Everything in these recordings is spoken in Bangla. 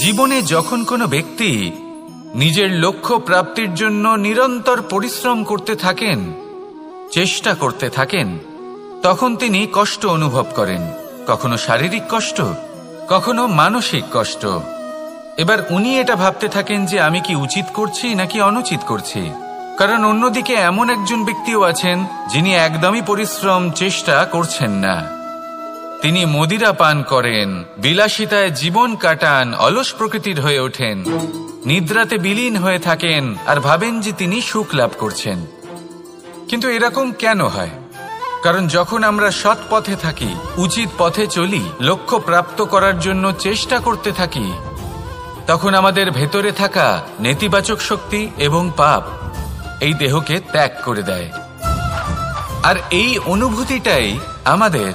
জীবনে যখন কোনো ব্যক্তি নিজের লক্ষ্য প্রাপ্তির জন্য নিরন্তর পরিশ্রম করতে থাকেন, চেষ্টা করতে থাকেন, তখন তিনি কষ্ট অনুভব করেন, কখনো শারীরিক কষ্ট, কখনো মানসিক কষ্ট। এবার উনি এটা ভাবতে থাকেন যে আমি কি উচিত করছি নাকি অনুচিত করছি। কারণ অন্যদিকে এমন একজন ব্যক্তিও আছেন যিনি একদমই পরিশ্রম চেষ্টা করছেন না। তিনি মদিরা পান করেন, বিলাসিতায় জীবন কাটান, অলস প্রকৃতির হয়ে ওঠেন, নিদ্রাতে বিলীন হয়ে থাকেন আর ভাবেন যে তিনি সুখ লাভ করছেন। কিন্তু এরকম কেন হয়? কারণ যখন আমরা সৎ পথে থাকি, উচিত পথে চলি, লক্ষ্য প্রাপ্ত করার জন্য চেষ্টা করতে থাকি, তখন আমাদের ভেতরে থাকা নেতিবাচক শক্তি এবং পাপ এই দেহকে ত্যাগ করে দেয়। আর এই অনুভূতিটাই আমাদের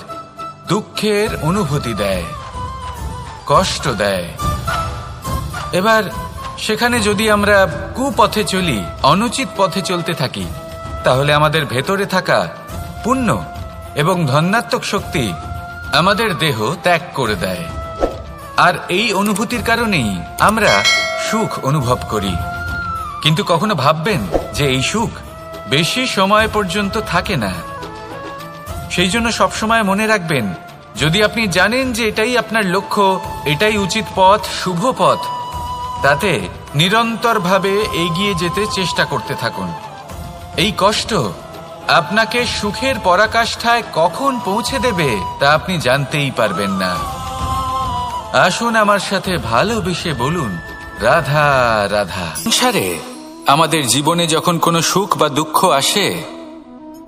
দুঃখের অনুভূতি দেয়, কষ্ট দেয়। এবার সেখানে যদি আমরা কুপথে চলি, অনুচিত পথে চলতে থাকি, তাহলে আমাদের ভেতরে থাকা পুণ্য এবং ধনাত্মক শক্তি আমাদের দেহ ত্যাগ করে দেয়। আর এই অনুভূতির কারণেই আমরা সুখ অনুভব করি। কিন্তু কখনো ভাববেন যে এই সুখ বেশি সময় পর্যন্ত থাকে না। সেই জন্য সবসময় মনে রাখবেন, যদি আপনি জানেন যে এটাই আপনার লক্ষ্য, এটাই উচিত পথ, শুভ পথ, তাতে নিরন্তরভাবে এগিয়ে যেতে চেষ্টা করতে থাকুন। এই কষ্ট আপনাকে সুখের পরাকাষ্ঠায় কখন পৌঁছে দেবে তা আপনি জানতেই পারবেন না। আসুন আমার সাথে ভালোবেসে বলুন, রাধা রাধা। সংসারে আমাদের জীবনে যখন কোনো সুখ বা দুঃখ আসে,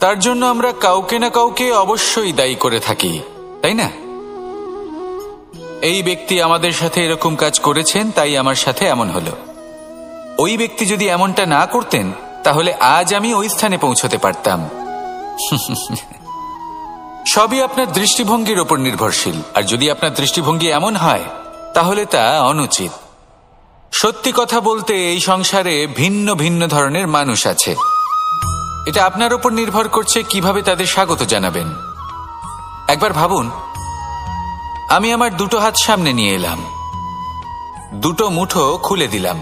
তার জন্য আমরা কাউকে না কাউকে অবশ্যই দায়ী করে থাকি, তাই না? এই ব্যক্তি আমাদের সাথে এরকম কাজ করেছেন, তাই আমার সাথে এমন হলো। ওই ব্যক্তি যদি এমনটা না করতেন, তাহলে আজ আমি ওই স্থানে পৌঁছতে পারতাম। সবই আপনার দৃষ্টিভঙ্গির ওপর নির্ভরশীল। আর যদি আপনার দৃষ্টিভঙ্গি এমন হয়, তাহলে তা অনুচিত। সত্যি কথা বলতে, এই সংসারে ভিন্ন ভিন্ন ধরনের মানুষ আছে। এটা আপনার ওপর নির্ভর করছে কিভাবে তাদের স্বাগত জানাবেন। একবার ভাবুন, আমি আমার দুটো হাত সামনে নিয়ে এলাম, দুটো মুঠো খুলে দিলাম।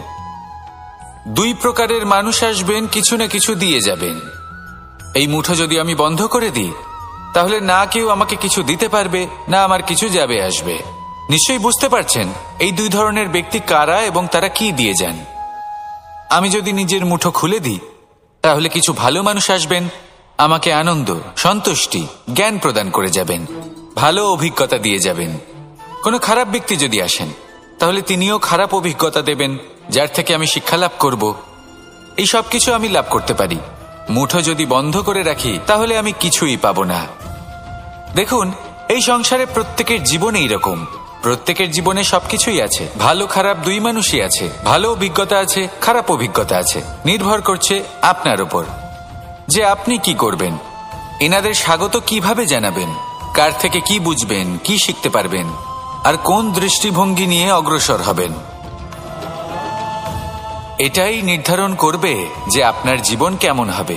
দুই প্রকারের মানুষ আসবেন, কিছু না কিছু দিয়ে যাবেন। এই মুঠো যদি আমি বন্ধ করে দিই, তাহলে না কেউ আমাকে কিছু দিতে পারবে, না আমার কিছু যাবে আসবে। নিশ্চয়ই বুঝতে পারছেন এই দুই ধরনের ব্যক্তি কারা এবং তারা কি দিয়ে যান। আমি যদি নিজের মুঠো খুলে দিই, তাহলে কিছু ভালো মানুষ আসবেন, আমাকে আনন্দ, সন্তুষ্টি, জ্ঞান প্রদান করে যাবেন, ভালো অভিজ্ঞতা দিয়ে যাবেন। কোনো খারাপ ব্যক্তি যদি আসেন, তাহলে তিনিও খারাপ অভিজ্ঞতা দেবেন, যার থেকে আমি শিক্ষা লাভ করব। এই সব কিছু আমি লাভ করতে পারি। মুঠো যদি বন্ধ করে রাখি, তাহলে আমি কিছুই পাবো না। দেখুন, এই সংসারে প্রত্যেকের জীবনে এইরকম। প্রত্যেকের জীবনে সবকিছুই আছে, ভালো খারাপ দুই মানুষই আছে। ভালো অভিজ্ঞতা আছে, খারাপ অভিজ্ঞতা আছে। নির্ভর করছে আপনার উপর যে আপনি কি করবেন, এনাদের স্বাগত কিভাবে জানাবেন, কার থেকে কি বুঝবেন, কি শিখতে পারবেন, আর কোন দৃষ্টিভঙ্গি নিয়ে অগ্রসর হবেন। এটাই নির্ধারণ করবে যে আপনার জীবন কেমন হবে।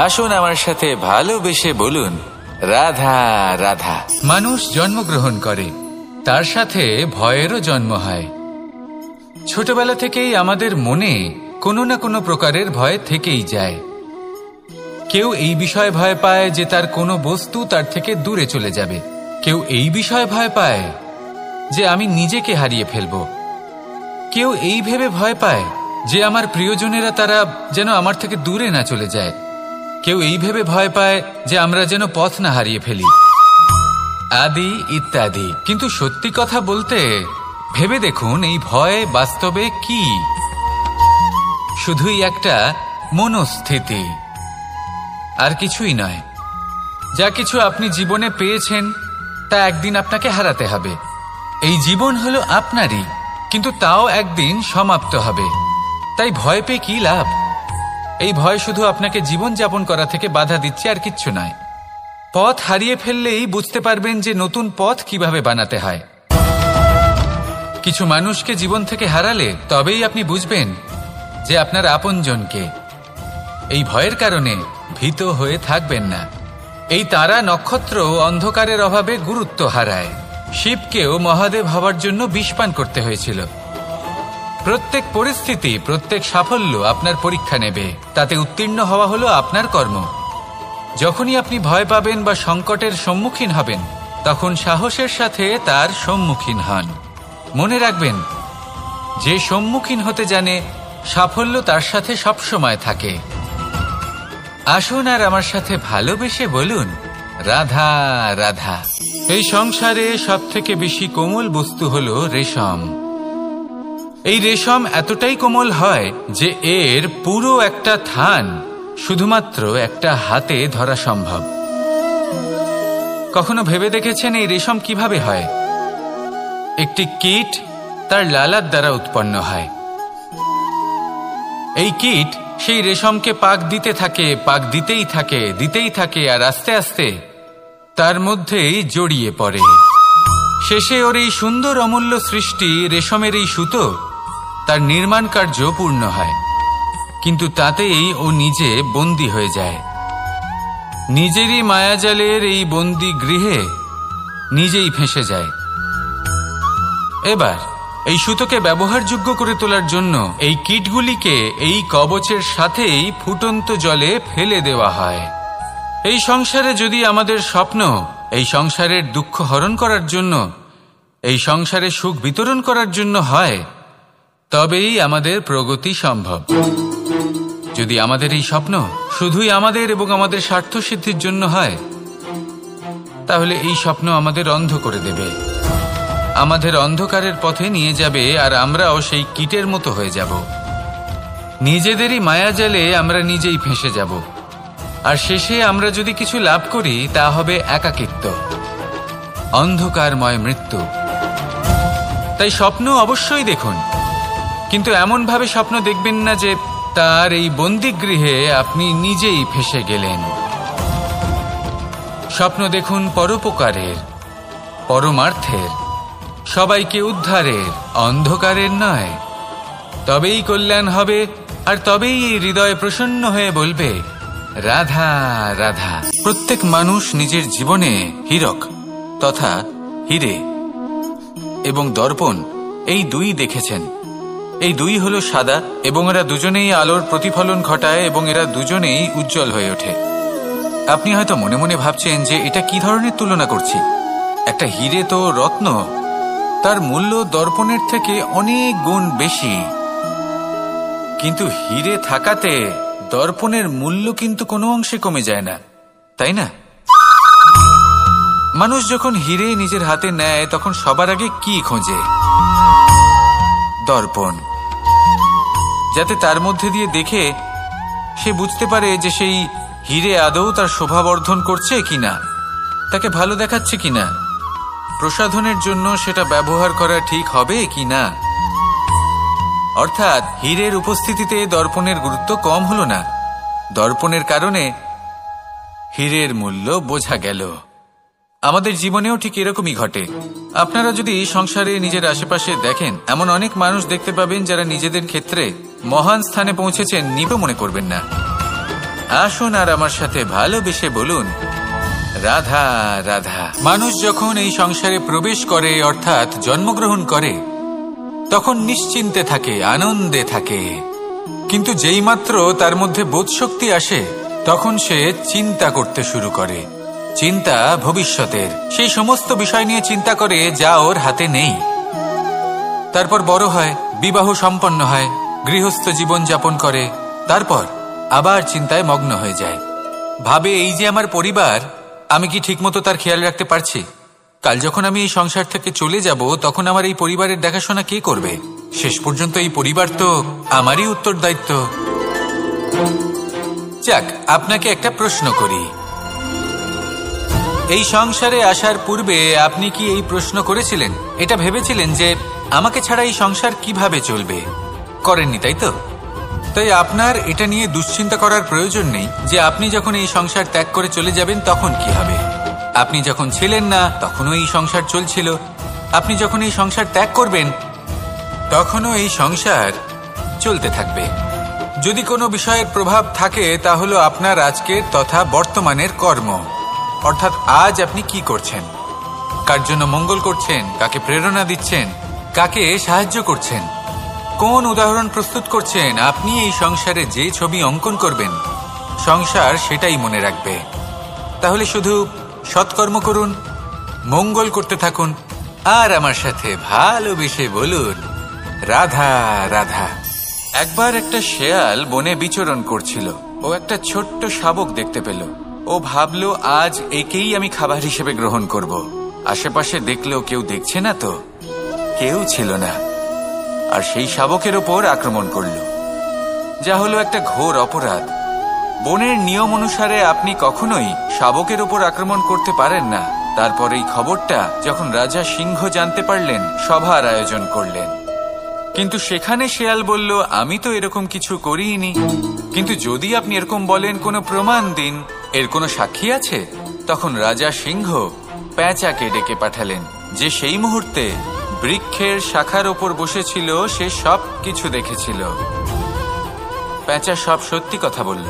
আসুন আমার সাথে ভালোবেসে বলুন, রাধা রাধা। মানুষ জন্মগ্রহণ করে, তার সাথে ভয়েরও জন্ম হয়। ছোটবেলা থেকেই আমাদের মনে কোনো না কোনো প্রকারের ভয় থেকেই যায়। কেউ এই বিষয়ে ভয় পায় যে তার কোনো বস্তু তার থেকে দূরে চলে যাবে। কেউ এই বিষয়ে ভয় পায় যে আমি নিজেকে হারিয়ে ফেলব। কেউ এই ভেবে ভয় পায় যে আমার প্রিয়জনেরা তারা যেন আমার থেকে দূরে না চলে যায়। কেউ এই ভেবে ভয় পায় যে আমরা যেন পথ না হারিয়ে ফেলি, আদি ইত্যাদি। কিন্তু সত্যি কথা বলতে, ভেবে দেখুন এই ভয় বাস্তবে কি? শুধুই একটা মনস্থিতি, আর কিছুই নয়। যা কিছু আপনি জীবনে পেয়েছেন, তা একদিন আপনাকে হারাতে হবে। এই জীবন হলো আপনারই, কিন্তু তাও একদিন সমাপ্ত হবে। তাই ভয় পেয়ে কি লাভ? এই ভয় শুধু আপনাকে জীবন যাপন করা থেকে বাধা দিচ্ছে, আর কিচ্ছু নয়। পথ হারিয়ে ফেললেই বুঝতে পারবেন যে নতুন পথ কিভাবে বানাতে হয়। কিছু মানুষকে জীবন থেকে হারালে তবেই আপনি বুঝবেন যে আপনার আপনজনকে। এই ভয়ের কারণে ভীত হয়ে থাকবেন না। এই তারা নক্ষত্র অন্ধকারের অভাবে গুরুত্ব হারায়। শিবকেও মহাদেব হবার জন্য বিষ পান করতে হয়েছিল। প্রত্যেক পরিস্থিতি, প্রত্যেক সাফল্য আপনার পরীক্ষা নেবে, তাতে উত্তীর্ণ হওয়া হলো আপনার কর্ম। যখনই আপনি ভয় পাবেন বা সংকটের সম্মুখীন হবেন, তখন সাহসের সাথে তার সম্মুখীন হন। মনে রাখবেন, যে সম্মুখীন হতে জানে, সাফল্য তার সাথে সবসময় থাকে। আসুন আর আমার সাথে ভালোবেসে বলুন, রাধা রাধা। এই সংসারে সব থেকে বেশি কোমল বস্তু হলো রেশম। এই রেশম এতটাই কোমল হয় যে এর পুরো একটা থান শুধুমাত্র একটা হাতে ধরা সম্ভব। কখনো ভেবে দেখেছেন এই রেশম কিভাবে হয়? একটি কীট তার লালার দ্বারা উৎপন্ন হয়। এই কীট সেই রেশমকে পাক দিতে থাকে, পাক দিতেই থাকে, আর আস্তে আস্তে তার মধ্যেই জড়িয়ে পড়ে। শেষে ওর এই সুন্দর অমূল্য সৃষ্টি রেশমের এই সুতো, তার নির্মাণ কার্য পূর্ণ হয়, কিন্তু তাতেই ও নিজে বন্দী হয়ে যায়। নিজেরই মায়াজালের এই বন্দী গৃহে নিজেই ফেঁসে যায়। এবার এই সুতোকে ব্যবহারযোগ্য করে তোলার জন্য এই কীটগুলিকে এই কবচের সাথেই ফুটন্ত জলে ফেলে দেওয়া হয়। এই সংসারে যদি আমাদের স্বপ্ন এই সংসারের দুঃখ হরণ করার জন্য, এই সংসারে সুখ বিতরণ করার জন্য হয়, তবেই আমাদের প্রগতি সম্ভব। যদি আমাদের এই স্বপ্ন শুধুই আমাদের এবং আমাদের স্বার্থ সিদ্ধির জন্য হয়, তাহলে এই স্বপ্ন আমাদের অন্ধ করে দেবে, আমাদের অন্ধকারের পথে নিয়ে যাবে, আর আমরাও সেই কীটের মতো হয়ে যাব। নিজেদেরই মায়াজালে আমরা নিজেই ফেঁসে যাব, আর শেষে আমরা যদি কিছু লাভ করি তা হবে একাকিত্ব, অন্ধকারময় মৃত্যু। তাই স্বপ্ন অবশ্যই দেখুন, কিন্তু এমনভাবে স্বপ্ন দেখবেন না যে তার এই বন্দিগৃহে আপনি নিজেই ফেঁসে গেলেন। স্বপ্ন দেখুন পরোপকারের, পরমার্থের, সবাইকে উদ্ধারের, অন্ধকারের নয়। তবেই কল্যাণ হবে, আর তবেই এই হৃদয় প্রসন্ন হয়ে বলবে, রাধা রাধা। প্রত্যেক মানুষ নিজের জীবনে হীরক তথা হীরে এবং দর্পণ এই দুই দেখেছেন। এই দুই হলো সাদা, এবং এরা দুজনেই আলোর প্রতিফলন ঘটায়, এবং এরা দুজনেই উজ্জ্বল হয়ে ওঠে। আপনি হয়তো মনে মনে ভাবছেন যে এটা কি ধরনের তুলনা করছি। একটা হীরে তো রত্ন, তার মূল্য দর্পণের থেকে অনেক গুণ বেশি, কিন্তু হীরে থাকাতে দর্পণের মূল্য কিন্তু কোনো অংশে কমে যায় না, তাই না? মানুষ যখন হীরে নিজের হাতে নেয় তখন সবার আগে কি খোঁজে? দর্পণ, যাতে তার মধ্যে দিয়ে দেখে সে বুঝতে পারে যে সেই হীরে আদৌ তার শোভাবর্ধন করছে কিনা, তাকে ভালো দেখাচ্ছে কিনা, প্রসাধনের জন্য সেটা ব্যবহার করা ঠিক হবে কিনা। অর্থাৎ হীরের উপস্থিতিতে দর্পণের গুরুত্ব কম হলো না, দর্পণের কারণে হীরের মূল্য বোঝা গেল। আমাদের জীবনেও ঠিক এরকমই ঘটে। আপনারা যদি সংসারে নিজের আশেপাশে দেখেন, এমন অনেক মানুষ দেখতে পাবেন যারা নিজেদের ক্ষেত্রে মহান স্থানে পৌঁছেছেন, নিপে মনে করবেন না। আসুন আর আমার সাথে ভালোবেসে বলুন, রাধা রাধা। মানুষ যখন এই সংসারে প্রবেশ করে, অর্থাৎ জন্মগ্রহণ করে, তখন নিশ্চিন্তে থাকে, আনন্দে থাকে। কিন্তু যেই মাত্র তার মধ্যে বোধশক্তি আসে, তখন সে চিন্তা করতে শুরু করে। চিন্তা ভবিষ্যতের, সেই সমস্ত বিষয় নিয়ে চিন্তা করে যা ওর হাতে নেই। তারপর বড় হয়, বিবাহ সম্পন্ন হয়, গৃহস্থ জীবন যাপন করে, তারপর আবার চিন্তায় মগ্ন হয়ে যায়। ভাবে, এই যে আমার পরিবার, আমি কি ঠিকমতো তার খেয়াল রাখতে পারছি? কাল যখন আমি এই সংসার থেকে চলে যাব, তখন আমার এই পরিবারের দেখাশোনা কে করবে? শেষ পর্যন্ত এই পরিবার তো আমারই উত্তরদায়িত্ব। যাক, আপনাকে একটা প্রশ্ন করি। এই সংসারে আসার পূর্বে আপনি কি এই প্রশ্ন করেছিলেন, এটা ভেবেছিলেন যে আমাকে ছাড়া এই সংসার কিভাবে চলবে? করেননি, তাই তো? তাই আপনার এটা নিয়ে দুশ্চিন্তা করার প্রয়োজন নেই যে আপনি যখন এই সংসার ত্যাগ করে চলে যাবেন তখন কি হবে। আপনি যখন ছিলেন না তখনও এই সংসার চলছিল, আপনি যখন এই সংসার ত্যাগ করবেন তখনও এই সংসার চলতে থাকবে। যদি কোনো বিষয়ের প্রভাব থাকে তা হলো আপনার আজকের তথা বর্তমানের কর্ম, অর্থাৎ আজ আপনি কি করছেন। কার জন্য মঙ্গল করছেন, কাকে প্রেরণা দিচ্ছেন, কাকে সাহায্য করছেন, কোন উদাহরণ প্রস্তুত করছেন। আপনি এই সংসারে যে ছবি অঙ্কন করবেন, সংসার সেটাই মনে রাখবে। তাহলে শুধু সৎকর্ম করুন, মঙ্গল করতে থাকুন, আর আমার সাথে ভালোবেসে বলুন, রাধা রাধা। একবার একটা শেয়াল বনে বিচরণ করছিল। ও একটা ছোট্ট শাবক দেখতে পেল। ও ভাবলো, আজ একেই আমি খাবার হিসেবে গ্রহণ করব। আশেপাশে দেখলো কেউ দেখছে না, তো কেউ ছিল না, আর সেই শাবকের ওপর আক্রমণ করলো, যা হলো একটা ঘোর অপরাধ। বনের নিয়ম অনুসারে আপনি কখনোই শাবকের ওপর আক্রমণ করতে পারেন না। তারপর এই খবরটা যখন রাজা সিংহ জানতে পারলেন, সভার আয়োজন করলেন। কিন্তু সেখানে শেয়াল বলল, আমি তো এরকম কিছু করিনি। কিন্তু যদি আপনি এরকম বলেন, কোনো প্রমাণ দিন, এর কোনো সাক্ষী আছে? তখন রাজা সিংহ পেঁচাকে ডেকে পাঠালেন, যে সেই মুহূর্তে বৃক্ষের শাখার ওপর বসেছিল। সে সব কিছু দেখেছিল। পেঁচা সব সত্যি কথা বলল,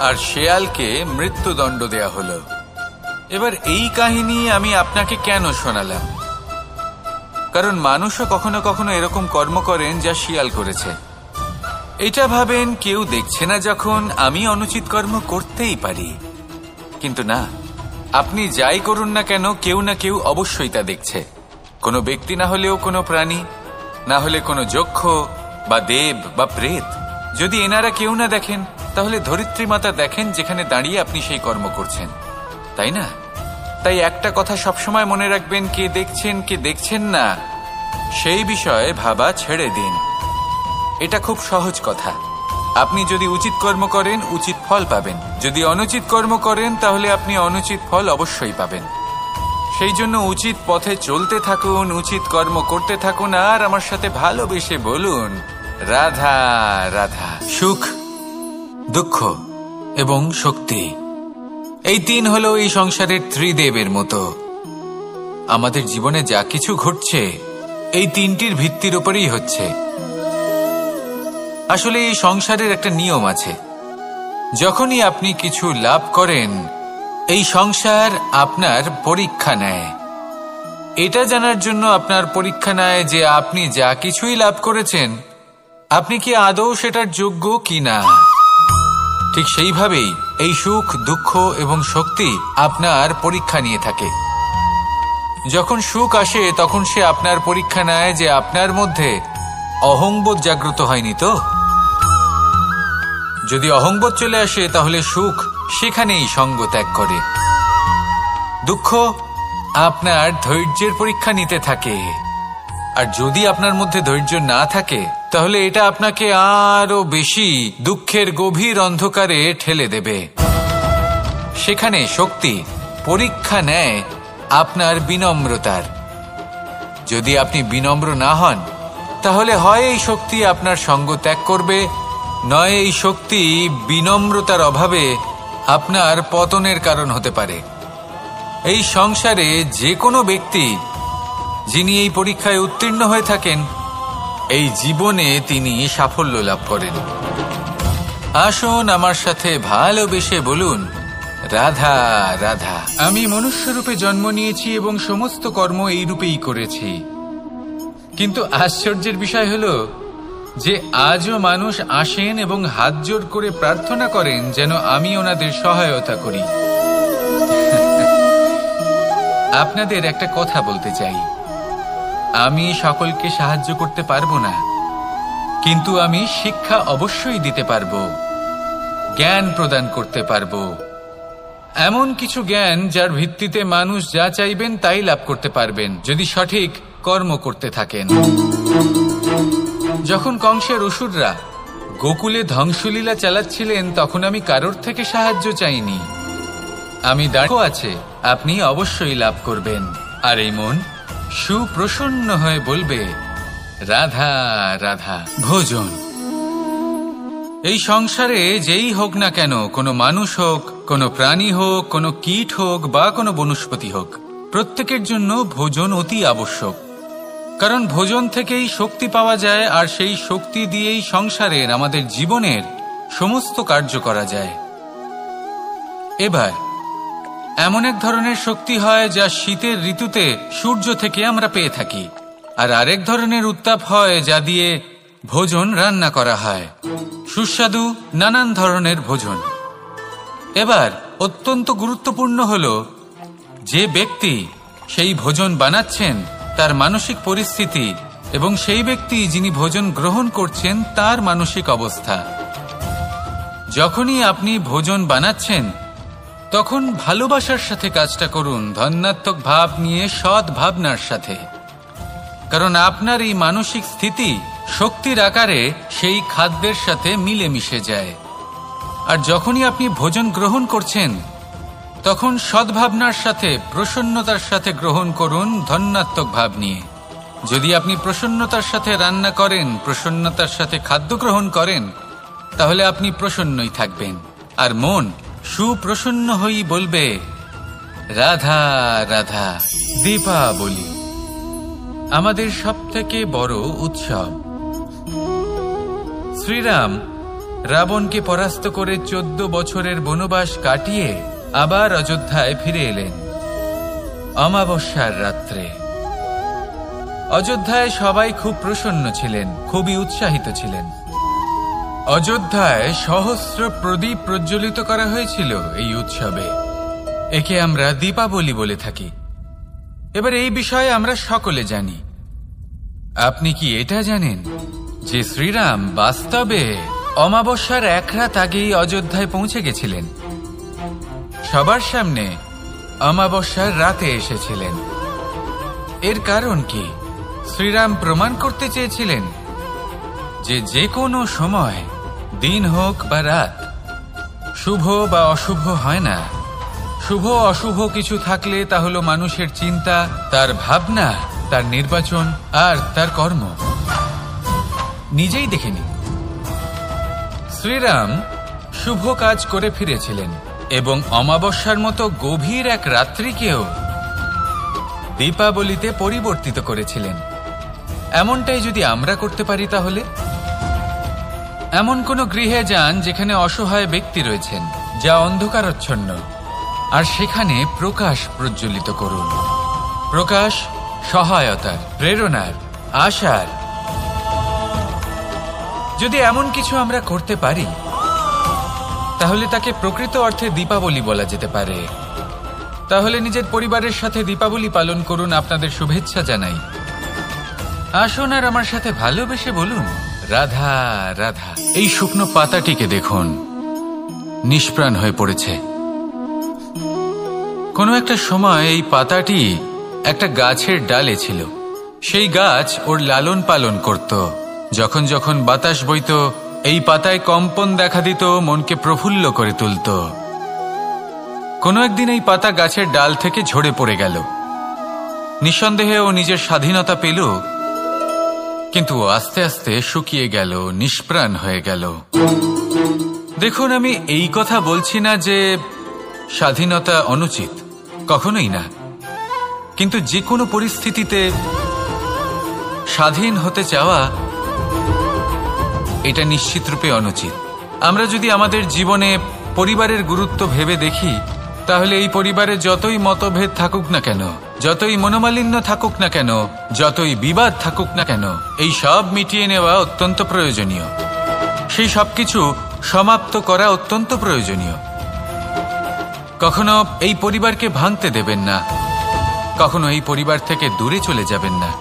আর শেয়ালকে মৃত্যুদণ্ড দেয়া হলো। এবার এই কাহিনী আমি আপনাকে কেন শোনালাম? কারণ মানুষও কখনো কখনো এরকম কর্ম করেন যা শিয়াল করেছে। এটা ভাবেন কেউ দেখছে না, যখন আমি অনুচিত কর্ম করতেই পারি। কিন্তু না, আপনি যাই করুন না কেন, কেউ না কেউ অবশ্যই তা দেখছে। কোনো ব্যক্তি না হলেও কোনো প্রাণী, না হলে কোনো যক্ষ বা দেব বা প্রেত। যদি এনারা কেউ না দেখেন, তাহলে ধরিত্রী মাতা দেখেন, যেখানে দাঁড়িয়ে আপনি সেই কর্ম করছেন, তাই না? তাই একটা কথা সবসময় মনে রাখবেন, কে দেখছেন কে দেখছেন না সেই বিষয়ে ভাবা ছেড়ে দিন। এটা খুব সহজ কথা। আপনি যদি উচিত কর্ম করেন, উচিত ফল পাবেন। যদি অনুচিত কর্ম করেন, তাহলে আপনি অনুচিত ফল অবশ্যই পাবেন। সেই জন্য উচিত পথে চলতে থাকুন, উচিত কর্ম করতে থাকুন, আর আমার সাথে ভালোবেসে বলুন, রাধা রাধা। সুখ, দুঃখ এবং শক্তি, এই তিন হলো এই সংসারের ত্রিদেবের মতো। আমাদের জীবনে যা কিছু ঘটছে, এই তিনটির ভিত্তির উপরেই হচ্ছে। আসলে এই সংসারের একটা নিয়ম আছে। যখনই আপনি কিছু লাভ করেন, এই সংসার আপনার পরীক্ষা নেয়। এটা জানার জন্য আপনার পরীক্ষা নেয় যে আপনি যা কিছুই লাভ করেছেন, আপনি কি আদৌ সেটার যোগ্য কিনা। ঠিক সেইভাবেই এই সুখ, দুঃখ এবং শক্তি আপনার পরীক্ষা নিয়ে থাকে। যখন সুখ আসে, তখন সে আপনার পরীক্ষা নেয় যে আপনার মধ্যে অহংবোধ জাগ্রত হয়নি তো। যদি অহংবোধ চলে আসে, তাহলে সুখ সেখানেই সঙ্গ ত্যাগ করে। দুঃখ আপনার ধৈর্যের পরীক্ষা নিতে থাকে, আর যদি আপনার মধ্যে ধৈর্য না থাকে, তাহলে এটা আপনাকে আরো বেশি দুঃখের গভীর অন্ধকারে ঠেলে দেবে। সেখানে শক্তি পরীক্ষা নেয় আপনার বিনম্রতার। যদি আপনি বিনম্র না হন, তাহলে হয় এই শক্তি আপনার সঙ্গ ত্যাগ করবে, নয় এই শক্তি বিনম্রতার অভাবে আপনার পতনের কারণ হতে পারে। এই সংসারে যে কোনো ব্যক্তি যিনি এই পরীক্ষায় উত্তীর্ণ হয়ে থাকেন, এই জীবনে তিনি সাফল্য লাভ করেন। আসুন আমার সাথে ভালোবেসে বলুন, রাধা রাধা। আমি মনুষ্য রূপে জন্ম নিয়েছি এবং সমস্ত কর্ম এই রূপেই করেছি। কিন্তু আশ্চর্যের বিষয় হলো যে আজও মানুষ আসেন এবং হাত জোড় করে প্রার্থনা করেন যেন আমি ওনাদের সহায়তা করি। আপনাদের একটা কথা বলতে চাই, আমি সকলকে সাহায্য করতে পারবো না, কিন্তু আমি শিক্ষা অবশ্যই দিতে পারবো, জ্ঞান প্রদান করতে পারবো। এমন কিছু জ্ঞান যার ভিত্তিতে মানুষ যা চাইবেন তাই লাভ করতে পারবেন, যদি সঠিক কর্ম করতে থাকেন। যখন কংসের অসুররা গোকুলে ধ্বংসলীলা চালাচ্ছিলেন, তখন আমি কারোর থেকে সাহায্য চাইনি। আমি দাঁড়িয়ে আছে, আপনি অবশ্যই লাভ করবেন। আর এই মন সুপ্রসন্ন হয়ে বলবে, রাধা রাধা। ভোজন, এই সংসারে যেই হোক না কেন, কোনো মানুষ হোক, কোনো প্রাণী হোক, কোনো কীট হোক বা কোনো বনস্পতি হোক, প্রত্যেকের জন্য ভোজন অতি আবশ্যক। কারণ ভোজন থেকেই শক্তি পাওয়া যায়, আর সেই শক্তি দিয়েই সংসারের, আমাদের জীবনের সমস্ত কার্য করা যায়। এবার এমন এক ধরনের শক্তি হয় যা শীতের ঋতুতে সূর্য থেকে আমরা পেয়ে থাকি, আর আরেক ধরনের উত্তাপ হয় যা দিয়ে ভোজন রান্না করা হয়, সুস্বাদু নানান ধরনের ভোজন। এবার অত্যন্ত গুরুত্বপূর্ণ হলো যে ব্যক্তি সেই ভোজন বানাচ্ছেন তার মানসিক পরিস্থিতি এবং সেই ব্যক্তি যিনি ভোজন গ্রহণ করছেন তার মানসিক অবস্থা। যখনই আপনি ভোজন বানাচ্ছেন তখন ভালোবাসার সাথে কাজটা করুন, ধন্যাত্মক ভাব নিয়ে, সৎ ভাবনার সাথে, কারণ আপনার এই মানসিক স্থিতি শক্তির আকারে সেই খাদ্যের সাথে মিলে মিশে যায়। আর যখনই আপনি ভোজন গ্রহণ করছেন তখন সদ্ভাবনার সাথে, প্রসন্নতার সাথে গ্রহণ করুন, ধন্যাত্মক ভাব নিয়ে। যদি আপনি প্রসন্নতার সাথে রান্না করেন, প্রসন্নতার সাথে খাদ্য গ্রহণ করেন, তাহলে আপনি প্রসন্নই থাকবেন, আর মন সুপ্রসন্ন হয়েই বলবে রাধা রাধা। দীপাবলি আমাদের সবথেকে বড় উৎসব। শ্রীরাম রাবণকে পরাস্ত করে 14 বছরের বনবাস কাটিয়ে আবার অযোধ্যায় ফিরে এলেন অমাবস্যার রাত্রে। অযোধ্যায় সবাই খুব প্রসন্ন ছিলেন, খুবই উৎসাহিত ছিলেন। অযোধ্যায় সহস্র প্রদীপ প্রজ্বলিত করা হয়েছিল এই উৎসবে। একে আমরা দীপাবলি বলে থাকি। এবার এই বিষয়ে আমরা সকলে জানি। আপনি কি এটা জানেন যে শ্রীরাম বাস্তবে অমাবস্যার এক রাত আগেই অযোধ্যায় পৌঁছে গেছিলেন? সবার সামনে অমাবস্যার রাতে এসেছিলেন। এর কারণ কি? শ্রীরাম প্রমাণ করতে চেয়েছিলেন যে যে কোনো সময়, দিন হোক বা রাত, শুভ বা অশুভ হয় না। শুভ অশুভ কিছু থাকলে তা হলো মানুষের চিন্তা, তার ভাবনা, তার নির্বাচন আর তার কর্ম। নিজেই দেখে নিন, শ্রীরাম শুভ কাজ করে ফিরেছিলেন এবং অমাবস্যার মতো গভীর এক রাত্রিকেও দীপাবলিতে পরিবর্তিত করেছিলেন। এমনটাই যদি আমরা করতে পারি, তাহলে এমন কোন গৃহে যান যেখানে অসহায় ব্যক্তি রয়েছেন, যা অন্ধকারাচ্ছন্ন, আর সেখানে প্রকাশ প্রজ্বলিত করুন। প্রকাশ সহায়তার, প্রেরণার, আশার। যদি এমন কিছু আমরা করতে পারি তাহলে তাকে প্রকৃত অর্থে দীপাবলি বলা যেতে পারে। তাহলে নিজের পরিবারের সাথে দীপাবলি পালন করুন। আপনাদের শুভেচ্ছা জানাই। আসুন আর আমার সাথে ভালোবেসে বলুন রাধা রাধা। এই শুকনো পাতাটিকে দেখুন, নিষ্প্রাণ হয়ে পড়েছে। কোনো একটা সময় এই পাতাটি একটা গাছের ডালে ছিল। সেই গাছ ওর লালন পালন করত। যখন যখন বাতাস বইত, এই পাতায় কম্পন দেখা দিত, মনকে প্রফুল্ল করে তুলত। কোনো একদিন এই পাতা গাছের ডাল থেকে ঝরে পড়ে গেল। নিঃসন্দেহে ও নিজের স্বাধীনতা পেল, কিন্তু আস্তে আস্তে শুকিয়ে গেল, নিষ্প্রাণ হয়ে গেল। দেখুন, আমি এই কথা বলছি না যে স্বাধীনতা অনুচিত, কখনোই না। কিন্তু যে কোনো পরিস্থিতিতে স্বাধীন হতে চাওয়া এটা নিশ্চিতরূপে অনুচিত। আমরা যদি আমাদের জীবনে পরিবারের গুরুত্ব ভেবে দেখি, তাহলে এই পরিবারে যতই মতভেদ থাকুক না কেন, যতই মনোমালিন্য থাকুক না কেন, যতই বিবাদ থাকুক না কেন, এই সব মিটিয়ে নেওয়া অত্যন্ত প্রয়োজনীয়। সেই সবকিছু সমাপ্ত করা অত্যন্ত প্রয়োজনীয়। কখনো এই পরিবারকে ভাঙতে দেবেন না, কখনো এই পরিবার থেকে দূরে চলে যাবেন না।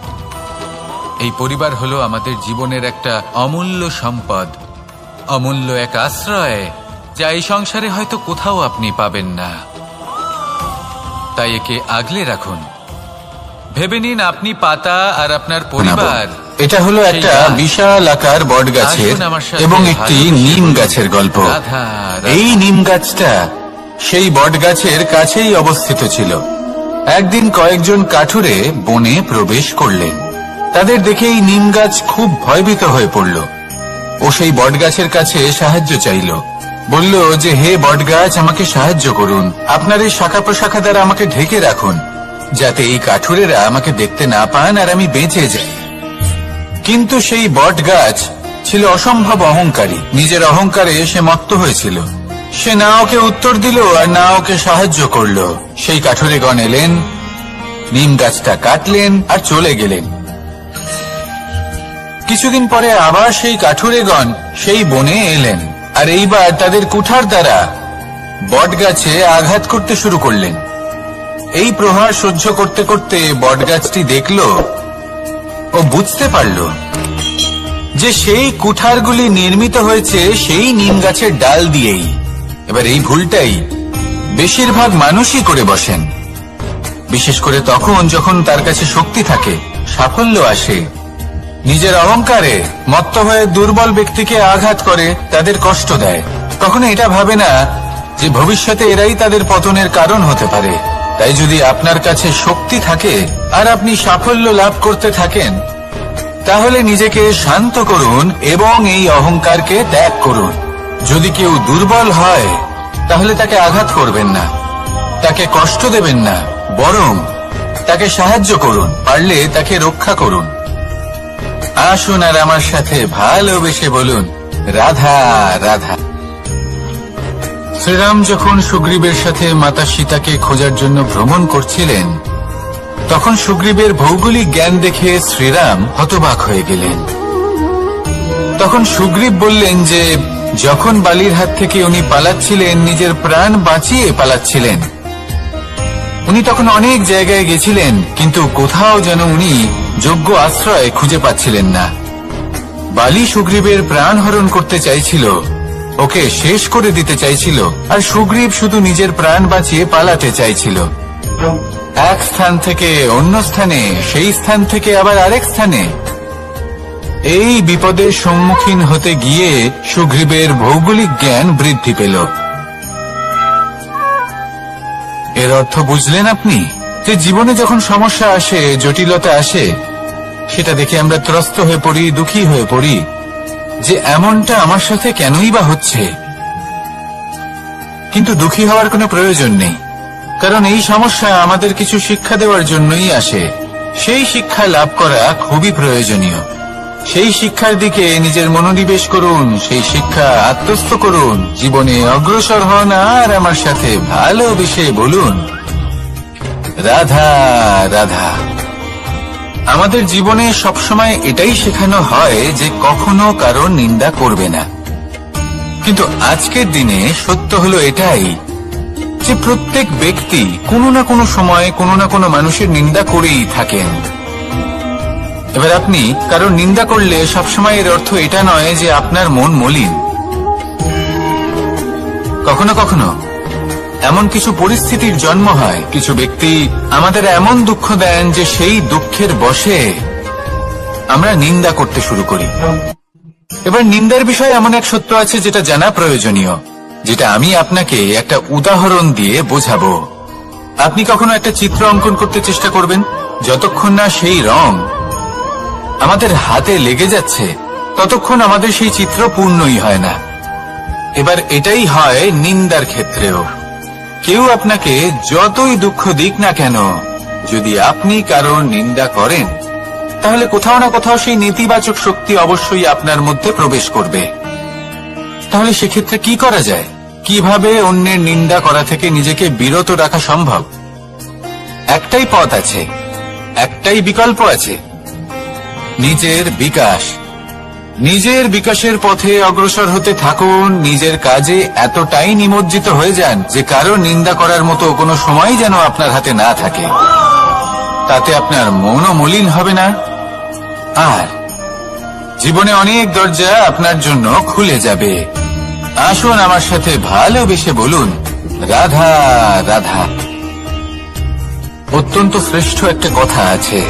এই পরিবার হলো আমাদের জীবনের একটা অমূল্য সম্পদ, অমূল্য এক আশ্রয়, যা এই সংসারে হয়তো কোথাও আপনি পাবেন না। তাই একে আগলে রাখুন। ভেবে নিন আপনি পাতা আর আপনার পরিবার। এটা হলো একটা বিশাল আকার বট গাছের এবং একটি নিম গাছের গল্প। এই নিম গাছটা সেই বট গাছের কাছেই অবস্থিত ছিল। একদিন কয়েকজন কাঠুরে বনে প্রবেশ করলেন। তাদের দেখে এই নিম গাছ খুব ভয়ভীত হয়ে পড়ল। ও সেই বট গাছের কাছে সাহায্য চাইল। বলল যে, হে বট গাছ, আমাকে সাহায্য করুন। আপনার এই শাখা প্রশাখা দ্বারা আমাকে ঢেকে রাখুন, যাতে এই কাঠুরেরা আমাকে দেখতে না পান আর আমি বেঁচে যাই। কিন্তু সেই বট গাছ ছিল অসম্ভব অহংকারী। নিজের অহংকারে সে মত্ত হয়েছিল। সে না ওকে উত্তর দিল আর না ওকে সাহায্য করলো। সেই কাঠুরেগণ এলেন, নিম গাছটা কাটলেন আর চলে গেলেন। কিছুদিন পরে আবার সেই কাঠুরেগণ সেই বনে এলেন, আর এইবার তাদের কুঠার দ্বারা বট গাছে আঘাত করতে শুরু করলেন। এই প্রহার সহ্য করতে করতে বটগাছটি দেখল ও বুঝতে পারল যে সেই কুঠারগুলি নির্মিত হয়েছে সেই নিম গাছের ডাল দিয়েই। এবার এই ভুলটাই বেশিরভাগ মানুষই করে বসেন, বিশেষ করে তখন যখন তার কাছে শক্তি থাকে, সাফল্য আসে। নিজের অহংকারে মত্ত হয়ে দুর্বল ব্যক্তিকে আঘাত করে, তাদের কষ্ট দেয়। কখনো এটা ভাবে না যে ভবিষ্যতে এরাই তাদের পতনের কারণ হতে পারে। তাই যদি আপনার কাছে শক্তি থাকে আর আপনি সাফল্য লাভ করতে থাকেন, তাহলে নিজেকে শান্ত করুন এবং এই অহংকারকে ত্যাগ করুন। যদি কেউ দুর্বল হয় তাহলে তাকে আঘাত করবেন না, তাকে কষ্ট দেবেন না, বরং তাকে সাহায্য করুন, পারলে তাকে রক্ষা করুন। আসুন আর আমার সাথে ভালোবেসে বলুন, রাধা রাধা। শ্রীরাম যখন সুগ্রীবের সাথে মাতা সীতাকে খোঁজার জন্য ভ্রমণ করছিলেন, তখন সুগ্রীবের ভৌগোলিক জ্ঞান দেখে শ্রীরাম হতবাক হয়ে গেলেন। তখন সুগ্রীব বললেন যে যখন বালির হাত থেকে উনি পালাচ্ছিলেন, নিজের প্রাণ বাঁচিয়ে পালাচ্ছিলেন, উনি তখন অনেক জায়গায় গেছিলেন, কিন্তু কোথাও যেন উনি যোগ্য আশ্রয় খুঁজে পাচ্ছিলেন না। বালি সুগ্রীবের প্রাণ হরণ করতে চাইছিল, ওকে শেষ করে দিতে চাইছিল, আর সুগ্রীব শুধু নিজের প্রাণ বাঁচিয়ে পালাতে চাইছিল। এক স্থান থেকে অন্য স্থানে, সেই স্থান থেকে আবার আরেক স্থানে। এই বিপদের সম্মুখীন হতে গিয়ে সুগ্রীবের ভৌগোলিক জ্ঞান বৃদ্ধি পেল। এর অর্থ বুঝলেন আপনি? যে জীবনে যখন সমস্যা আসে, জটিলতা আসে, সেটা দেখে আমরা ত্রস্ত হয়ে পড়ি, দুঃখী হয়ে পড়ি যে এমনটা আমার সাথে কেনই বা হচ্ছে। কিন্তু দুঃখী হওয়ার কোনো প্রয়োজন নেই, কারণ এই সমস্যা আমাদের কিছু শিক্ষা দেওয়ার জন্যই আসে। সেই শিক্ষা লাভ করা খুবই প্রয়োজনীয়। সেই শিক্ষার দিকে নিজের মনোনিবেশ করুন, সেই শিক্ষা আত্মস্থ করুন, জীবনে অগ্রসর হন আর আমার সাথে ভালোবেসে বলুন, রাধা রাধা। আমাদের জীবনে সবসময় এটাই শেখানো হয় যে কখনো কারো নিন্দা করবে না, কিন্তু আজকের দিনে সত্য হলো এটাই যে প্রত্যেক ব্যক্তি কোনো না কোনো সময় কোনো না কোনো মানুষের নিন্দা করেই থাকেন। এবার আপনি কারোর নিন্দা করলে সবসময় এর অর্থ এটা নয় যে আপনার মন মলিন। কখনো কখনো এমন কিছু পরিস্থিতির জন্ম হয়, কিছু ব্যক্তি আমাদের এমন দুঃখ দেন যে সেই দুঃখের বশে আমরা নিন্দা করতে শুরু করি। এবার নিন্দার বিষয়ে এমন এক সত্য আছে যেটা জানা প্রয়োজনীয়, যেটা আমি আপনাকে একটা উদাহরণ দিয়ে বোঝাবো। আপনি কখনো একটা চিত্র অঙ্কন করতে চেষ্টা করবেন, যতক্ষণ না সেই রং আমাদের হাতে লেগে যাচ্ছে ততক্ষণ আমাদের সেই চিত্র পূর্ণই হয় না। এবার এটাই হয় নিন্দার ক্ষেত্রেও। কেউ আপনাকে যতই দুঃখ দিক না কেন, যদি আপনি কারোর নিন্দা করেন, তাহলে কোথাও না কোথাও সেই নেতিবাচক শক্তি অবশ্যই আপনার মধ্যে প্রবেশ করবে। তাহলে সেক্ষেত্রে কি করা যায়? কিভাবে অন্যের নিন্দা করা থেকে নিজেকে বিরত রাখা সম্ভব? একটাই পথ আছে, একটাই বিকল্প আছে, নিজের বিকাশ। নিজের বিকাশের পথে অগ্রসর হতে থাকুন, নিজের কাজে এতটাই নিমজ্জিত হয়ে যান যে কারো নিন্দা করার মতো কোনো সময় যেন আপনার হাতে না থাকে। তাতে আপনার মনও মলিন হবে না, আর জীবনে অনেক দরজা আপনার জন্য খুলে যাবে। আসুন আমার সাথে ভালোবেসে বলুন, রাধা রাধা। অত্যন্ত শ্রেষ্ঠ একটা কথা আছে,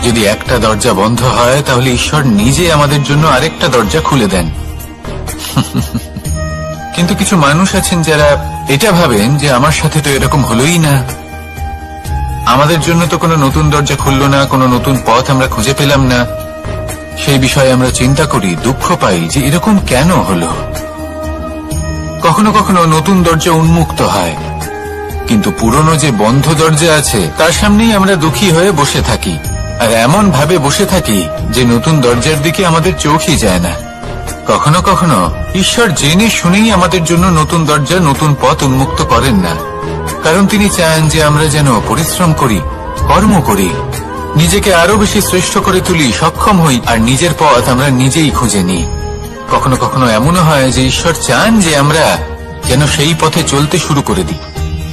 যদি একটা দরজা বন্ধ হয় তাহলে ঈশ্বর নিজে আমাদের জন্য আরেকটা দরজা খুলে দেন। কিন্তু কিছু মানুষ আছেন যারা এটা ভাবেন যে আমার সাথে তো এরকম হলোই না, আমাদের জন্য তো কোনো নতুন দরজা খুললো না, কোনো নতুন পথ আমরা খুঁজে পেলাম না। সেই বিষয়ে আমরা চিন্তা করি, দুঃখ পাই যে এরকম কেন হলো। কখনো কখনো নতুন দরজা উন্মুক্ত হয়, কিন্তু পুরনো যে বন্ধ দরজা আছে তার সামনেই আমরা দুঃখী হয়ে বসে থাকি, আর এমন ভাবে বসে থাকি যে নতুন দরজার দিকে আমাদের চোখই যায় না। কখনো কখনো ঈশ্বর জেনে শুনেই আমাদের জন্য নতুন দরজা, নতুন পথ উন্মুক্ত করেন না, কারণ তিনি চান যে আমরা যেন পরিশ্রম করি, কর্ম করি, নিজেকে আরো বেশি শ্রেষ্ঠ করে তুলি, সক্ষম হই, আর নিজের পথ আমরা নিজেই খুঁজে নিই। কখনো কখনো এমনও হয় যে ঈশ্বর চান যে আমরা যেন সেই পথে চলতে শুরু করে দিই।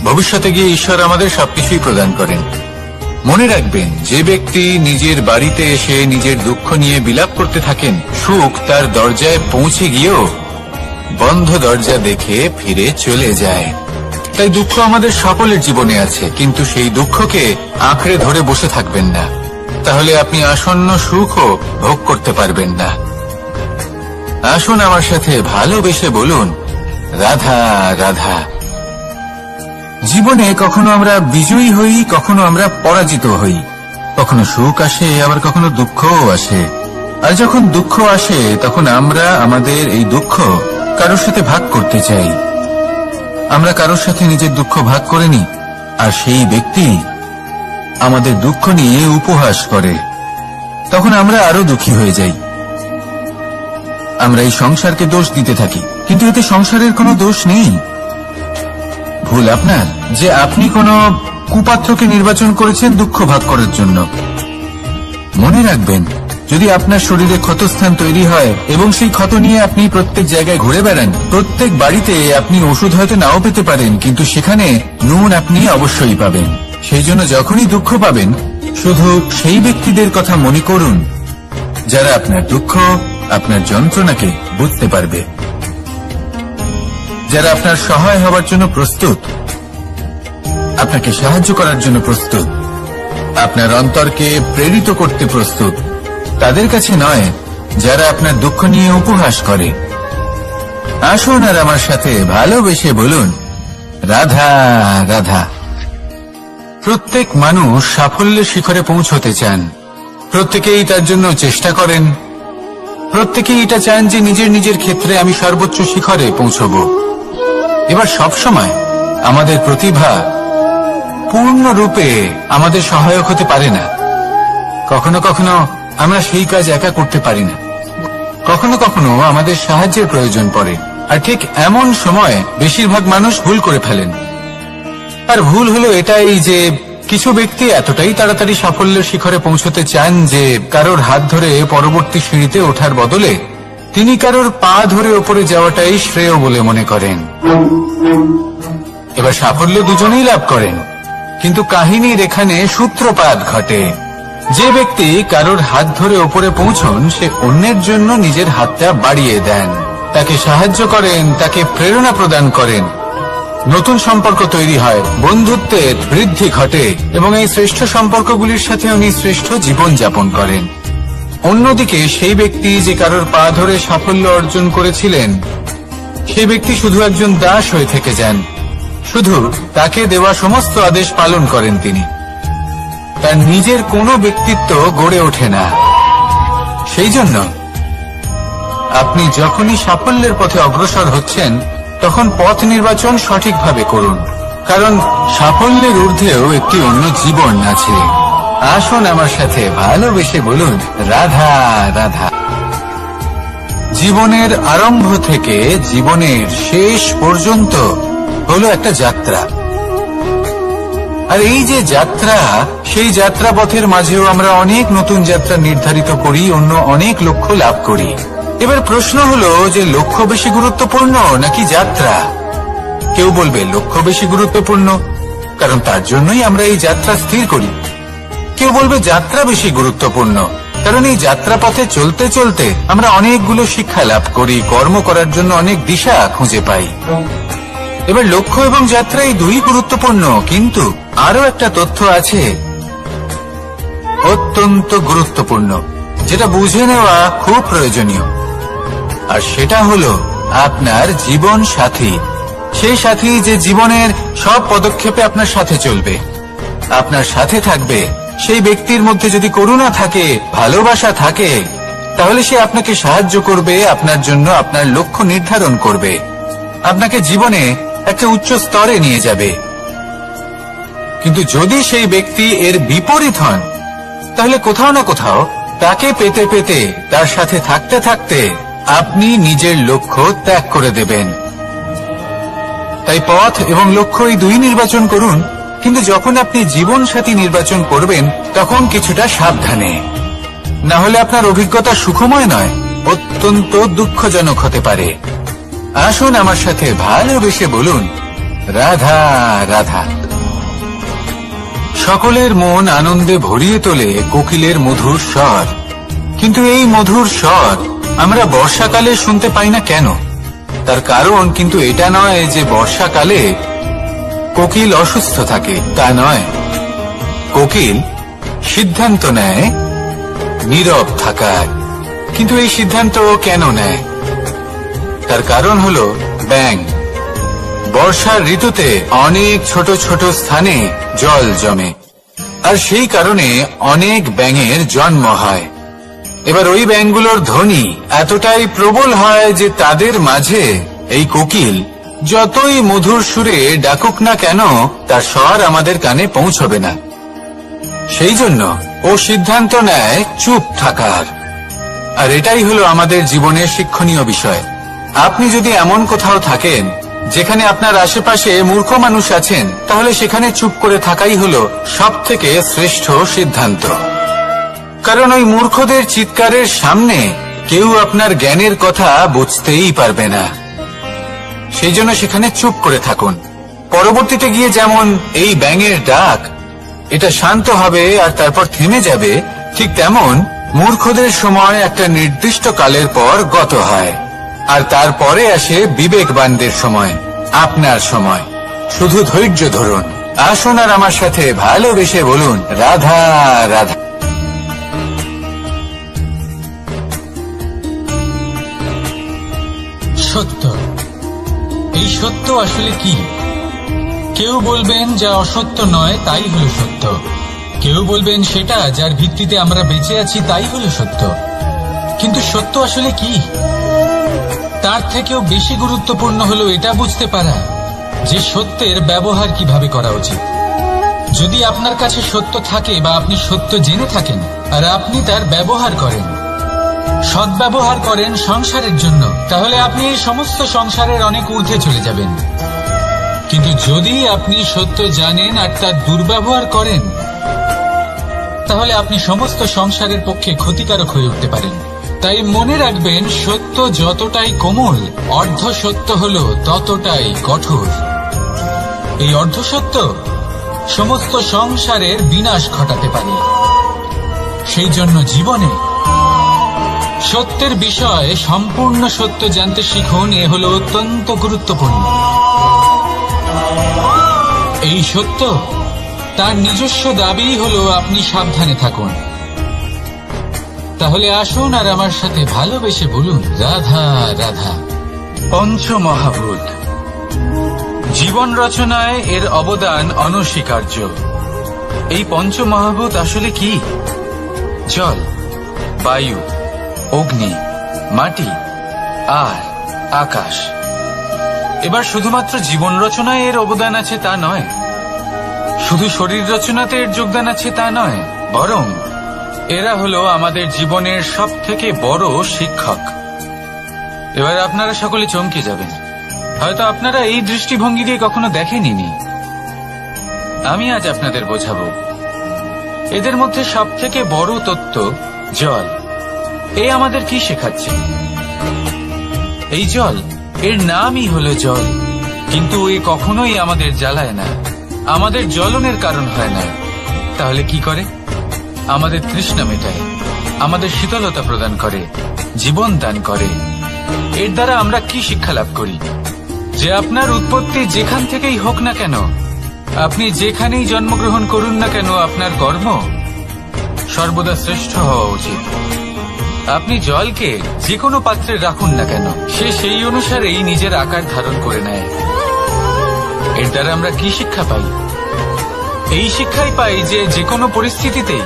ভবিষ্যতে গিয়ে ঈশ্বর আমাদের সবকিছুই প্রদান করেন। মনে রাখবেন, যে ব্যক্তি নিজের বাড়িতে এসে নিজের দুঃখ নিয়ে বিলাপ করতে থাকেন, সুখ তার দরজায় পৌঁছে গিয়েও বন্ধ দরজা দেখে ফিরে চলে যায়। তাই দুঃখ আমাদের সকলের জীবনে আছে, কিন্তু সেই দুঃখকে আঁকড়ে ধরে বসে থাকবেন না, তাহলে আপনি আসন্ন সুখও ভোগ করতে পারবেন না। আসুন আমার সাথে ভালোবেসে বলুন, রাধা রাধা। জীবনে কখনো আমরা বিজয়ী হই, কখনো আমরা পরাজিত হই, কখনো সুখ আসে, আবার কখনো দুঃখও আসে। আর যখন দুঃখ আসে তখন আমরা আমাদের এই দুঃখ কারোর সাথে ভাগ করতে চাই। আমরা কারোর সাথে নিজের দুঃখ ভাগ করে নিই, আর সেই ব্যক্তি আমাদের দুঃখ নিয়ে উপহাস করে। তখন আমরা আরো দুঃখী হয়ে যাই। আমরা এই সংসারকে দোষ দিতে থাকি, কিন্তু এতে সংসারের কোনো দোষ নেই। ভুল আপনার যে আপনি কোনো কুপাত্রকে নির্বাচন করেছেন দুঃখ ভাগ করার জন্য। মনে রাখবেন, যদি আপনার শরীরে ক্ষতস্থান তৈরি হয় এবং সেই ক্ষত নিয়ে আপনি প্রত্যেক জায়গায় ঘুরে বেড়ান, প্রত্যেক বাড়িতে আপনি ওষুধ হয়তো নাও পেতে পারেন, কিন্তু সেখানে নুন আপনি অবশ্যই পাবেন। সেই জন্য যখনই দুঃখ পাবেন, শুধু সেই ব্যক্তিদের কথা মনে করুন যারা আপনার দুঃখ, আপনার যন্ত্রণাকে বুঝতে পারবে, যারা আপনার সহায় হওয়ার জন্য প্রস্তুত, আপনাকে সাহায্য করার জন্য প্রস্তুত, আপনার অন্তরকে প্রেরিত করতে প্রস্তুত। তাদের কাছে নয় যারা আপনার দুঃখ নিয়ে উপহাস করে। আসুন আর আমার সাথে ভালোবেসে বলুন, রাধা রাধা। প্রত্যেক মানুষ সাফল্যের শিখরে পৌঁছতে চান, প্রত্যেকেই তার জন্য চেষ্টা করেন, প্রত্যেকেই এটা চান যে নিজের নিজের ক্ষেত্রে আমি সর্বোচ্চ শিখরে পৌঁছব। এবার সবসময় আমাদের প্রতিভা পূর্ণরূপে আমাদের সহায়ক হতে পারে না। কখনো কখনো আমরা সেই কাজ একা করতে পারি না, কখনো কখনো আমাদের সাহায্যের প্রয়োজন পড়ে। আর ঠিক এমন সময় বেশিরভাগ মানুষ ভুল করে ফেলেন। আর ভুল হলো এটাই যে কিছু ব্যক্তি এতটাই তাড়াতাড়ি সাফল্যের শিখরে পৌঁছতে চান যে কারোর হাত ধরে পরবর্তী সিঁড়িতে ওঠার বদলে তিনি কারোর পা ধরে ওপরে যাওয়াটাই শ্রেয় বলে মনে করেন। এবার সাফল্য দুজনেই লাভ করেন, কিন্তু কাহিনীর এখানে সূত্রপাত ঘটে। যে ব্যক্তি কারোর হাত ধরে ওপরে পৌঁছন, সে অন্যের জন্য নিজের হাতটা বাড়িয়ে দেন, তাকে সাহায্য করেন, তাকে প্রেরণা প্রদান করেন। নতুন সম্পর্ক তৈরি হয়, বন্ধুত্বের বৃদ্ধি ঘটে, এবং এই শ্রেষ্ঠ সম্পর্কগুলির সাথে উনি শ্রেষ্ঠ জীবন যাপন করেন। অন্যদিকে সেই ব্যক্তি যে কারোর পা ধরে সাফল্য অর্জন করেছিলেন, সেই ব্যক্তি শুধু একজন দাস হয়ে থেকে যান, শুধু তাকে দেওয়া সমস্ত আদেশ পালন করেন তিনি। তার নিজের কোনো ব্যক্তিত্ব গড়ে ওঠে না। সেই জন্য আপনি যখনই সাফল্যের পথে অগ্রসর হচ্ছেন, তখন পথ নির্বাচন সঠিকভাবে করুন, কারণ সাফল্যের ঊর্ধ্বেও একটি অন্য জীবন আছে। আসুন আমার সাথে ভালোবেসে বলুন, রাধা রাধা। জীবনের আরম্ভ থেকে জীবনের শেষ পর্যন্ত হলো একটা যাত্রা। আর এই যে যাত্রা, সেই যাত্রা পথের মাঝেও আমরা অনেক নতুন যাত্রা নির্ধারিত করি, অন্য অনেক লক্ষ্য লাভ করি। এবার প্রশ্ন হলো যে লক্ষ্য বেশি গুরুত্বপূর্ণ নাকি যাত্রা? কেউ বলবে লক্ষ্য বেশি গুরুত্বপূর্ণ, কারণ তার জন্যই আমরা এই যাত্রা স্থির করি। কেউ বলবে যাত্রা বেশি গুরুত্বপূর্ণ, কারণ এই যাত্রা পথে চলতে চলতে আমরা অনেকগুলো শিক্ষা লাভ করি, কর্ম করার জন্য অনেক দিশা খুঁজে পাই। এবার লক্ষ্য এবং যাত্রা এই দুই গুরুত্বপূর্ণ, কিন্তু আরো একটা তথ্য আছে অত্যন্ত গুরুত্বপূর্ণ, যেটা বুঝে নেওয়া খুব প্রয়োজনীয়। আর সেটা হলো আপনার জীবন সাথী। সেই সাথী যে জীবনের সব পদক্ষেপে আপনার সাথে চলবে, আপনার সাথে থাকবে। সেই ব্যক্তির মধ্যে যদি করুণা থাকে, ভালোবাসা থাকে, তাহলে সে আপনাকে সাহায্য করবে, আপনার জন্য আপনার লক্ষ্য নির্ধারণ করবে, আপনাকে জীবনে একটা উচ্চ স্তরে নিয়ে যাবে। কিন্তু যদি সেই ব্যক্তি এর বিপরীত হন, তাহলে কোথাও না কোথাও তাকে পেতে পেতে, তার সাথে থাকতে থাকতে আপনি নিজের লক্ষ্য ত্যাগ করে দেবেন। তাই পথ এবং লক্ষ্য এই দুই নির্বাচন করুন, কিন্তু যখন আপনি জীবন সাথী নির্বাচন করবেন তখন কিছুটা সাবধানে, না হলে আপনার অভিজ্ঞতা সুখময় নয়, অত্যন্ত দুঃখজনক হতে পারে। আসুন আমার সাথে ভালোবেসে বলুন, রাধা রাধা। সকলের মন আনন্দে ভরিয়ে তোলে কোকিলের মধুর স্বর, কিন্তু এই মধুর স্বর আমরা বর্ষাকালে শুনতে পাই না কেন? তার কারণ কিন্তু এটা নয় যে বর্ষাকালে কোকিল অসুস্থ থাকে, তা নয়। কোকিল সিদ্ধান্ত নেয় নীরব থাকার, কিন্তু এই সিদ্ধান্ত কেন নেয়? তার কারণ হলো ব্যাঙ। বর্ষার ঋতুতে অনেক ছোট ছোট স্থানে জল জমে, আর সেই কারণে অনেক ব্যাঙের জন্ম হয়। এবার ওই ব্যাঙগুলোর ধ্বনি এতটাই প্রবল হয় যে তাদের মাঝে এই কোকিল যতই মধুর সুরে ডাকুক না কেন তার স্বর আমাদের কানে পৌঁছবে না। সেই জন্য ও সিদ্ধান্ত নেয় চুপ থাকার। আর এটাই হলো আমাদের জীবনের শিক্ষণীয় বিষয়। আপনি যদি এমন কোথাও থাকেন যেখানে আপনার আশেপাশে মূর্খ মানুষ আছেন, তাহলে সেখানে চুপ করে থাকাই হলো সবথেকে শ্রেষ্ঠ সিদ্ধান্ত। কারণ ওই মূর্খদের চিৎকারের সামনে কেউ আপনার জ্ঞানের কথা বুঝতেই পারবে না। সেই জন্য সেখানে চুপ করে থাকুন। পরবর্তীতে গিয়ে যেমন এই ব্যাঙের ডাক, এটা শান্ত হবে আর তারপর থেমে যাবে, ঠিক তেমন মূর্খদের সময় একটা নির্দিষ্ট কালের পর গত হয়, আর তারপরে আসে বিবেকবানদের সময়, আপনার সময়। শুধু ধৈর্য ধরুন। আসুন আর আমার সাথে ভালোবেসে বলুন, রাধা রাধা। সত্য, এই সত্য আসলে কি? কেউ বলবেন যা অসত্য নয় তাই হলো সত্য, কেউ বলবেন সেটা যার ভিত্তিতে আমরা বেঁচে আছি তাই হলো সত্য। কিন্তু সত্য আসলে কি? তার থেকেও বেশি গুরুত্বপূর্ণ হলো এটা বুঝতে পারা যে সত্যের ব্যবহার কিভাবে করা উচিত। যদি আপনার কাছে সত্য থাকে বা আপনি সত্য জেনে থাকেন আর আপনি তার ব্যবহার করেন, সদ্ব্যবহার করেন সংসারের জন্য, তাহলে আপনি এই সমস্ত সংসারের অনেক ঊর্ধ্বে চলে যাবেন। কিন্তু যদি আপনি সত্য জানেন আর তার দুর্ব্যবহার করেন, তাহলে আপনি সমস্ত সংসারের পক্ষে ক্ষতিকারক হয়ে উঠতে পারেন। তাই মনে রাখবেন, সত্য যতটাই কোমল, অর্ধ সত্য হলো ততটাই কঠোর। এই অর্ধ সত্য সমস্ত সংসারের বিনাশ ঘটাতে পারে। সেই জন্য জীবনে সত্যের বিষয়ে সম্পূর্ণ সত্য জানতে শিখুন। এ হলো অত্যন্ত গুরুত্বপূর্ণ। এই সত্য তার নিজস্ব দাবি হলো আপনি সাবধানে থাকুন। তাহলে আসুন আর আমার সাথে ভালোবেসে বলুন, রাধা রাধা। পঞ্চমহাভূত জীবন রচনায় এর অবদান অনস্বীকার্য। এই পঞ্চমহাভূত আসলে কি? জল, বায়ু, অগ্নি, মাটি আর আকাশ। এবার শুধুমাত্র জীবন রচনায় এর অবদান আছে তা নয়, শুধু শরীর রচনাতে এর যোগদান আছে তা নয়, বরং এরা হলো আমাদের জীবনের সব থেকে বড় শিক্ষক। এবার আপনারা সকলে চমকে যাবেন। হয়তো আপনারা এই দৃষ্টিভঙ্গি দিয়ে কখনো দেখেননি। আমি আজ আপনাদের বোঝাবো। এদের মধ্যে সব থেকে বড় তত্ত্ব জল। এ আমাদের কি শেখাচ্ছে? এই জল, এর নামই হলো জল, কিন্তু এ কখনোই আমাদের জ্বালায় না, আমাদের জ্বলনের কারণ হয় না। তাহলে কি করে? আমাদের তৃষ্ণা মেটায়, আমাদের শীতলতা প্রদান করে, জীবন দান করে। এর দ্বারা আমরা কি শিক্ষা লাভ করি? যে আপনার উৎপত্তি যেখান থেকেই হোক না কেন, আপনি যেখানেই জন্মগ্রহণ করুন না কেন, আপনার কর্ম সর্বদা শ্রেষ্ঠ হওয়া উচিত। আপনি জলকে যে কোনো পাত্রে রাখুন না কেন, সে সেই অনুসারেই নিজের আকার ধারণ করে নেয়। এর দ্বারা আমরা কি শিক্ষা পাই? এই শিক্ষাই পাই যে যে কোনো পরিস্থিতিতেই